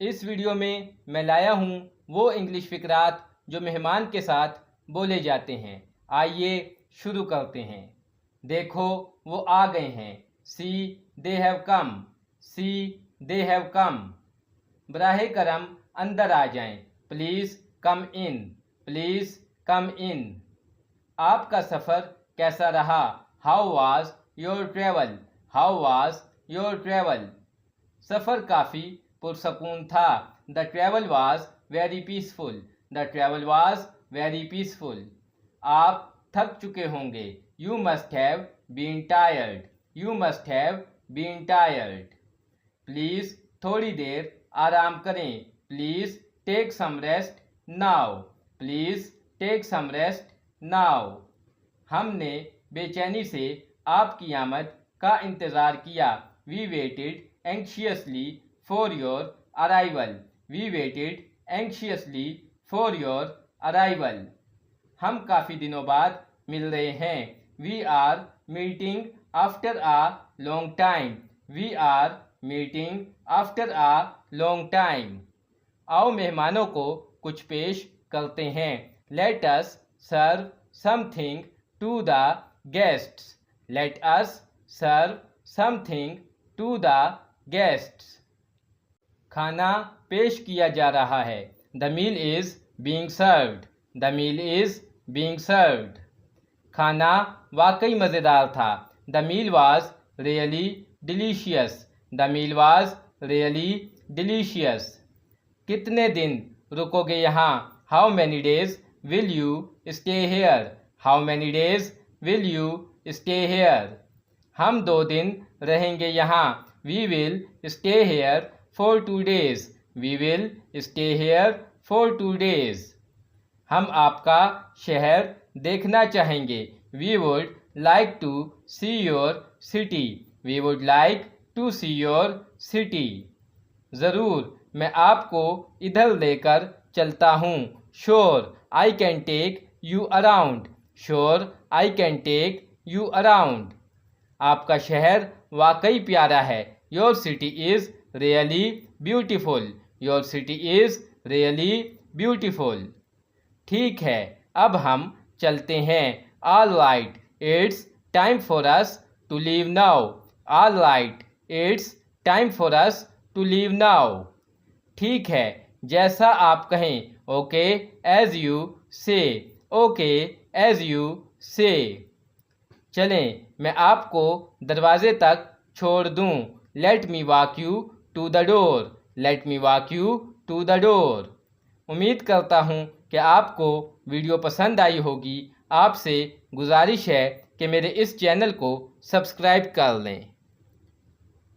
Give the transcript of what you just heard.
इस वीडियो में मैं लाया हूँ वो इंग्लिश फ़िक़रात जो मेहमान के साथ बोले जाते हैं। आइए शुरू करते हैं। देखो वो आ गए हैं। सी they have come. C they have come. बराहे करम अंदर आ जाएं। Please come in. Please come in. आपका सफ़र कैसा रहा? How was your travel? How was your travel? सफ़र काफ़ी पुरसकून था। The travel was very peaceful. The travel was very peaceful. आप थक चुके होंगे। You must have been tired. You must have been tired. Please थोड़ी देर आराम करें। Please take some rest now. Please take some rest now. हमने बेचैनी से आपकी आमद का इंतज़ार किया। We waited anxiously for your arrival. We waited anxiously for your arrival. हम काफ़ी दिनों बाद मिल रहे हैं। We are meeting after a long time. We are meeting after a long time. आओ मेहमानों को कुछ पेश करते हैं। Let us serve something to the guests. Let us serve something to the guests. खाना पेश किया जा रहा है। The meal is being served. The meal is being served. खाना वाकई मज़ेदार था। The meal was really delicious. The meal was really delicious. कितने दिन रुकोगे यहाँ? How many days will you stay here? How many days will you stay here? हम 2 दिन रहेंगे यहाँ। We will stay here for 2 days. We will stay here for 2 days. हम आपका शहर देखना चाहेंगे। We would like to see your city. We would like to see your city. ज़रूर, मैं आपको इधर लेकर चलता हूँ। Sure I can take you around. Sure I can take you around. आपका शहर वाकई प्यारा है। Your city is really beautiful. Your city is really beautiful. ठीक है, अब हम चलते हैं। All right, it's time for us to leave now. All right, it's time for us to leave now. ठीक है, जैसा आप कहें। ओके एज यू से। Okay as you say. चलें, मैं आपको दरवाजे तक छोड़ दूं। Let me walk you to the door. Let me walk you to the door. उम्मीद करता हूं कि आपको वीडियो पसंद आई होगी। आपसे गुजारिश है कि मेरे इस चैनल को सब्सक्राइब कर लें।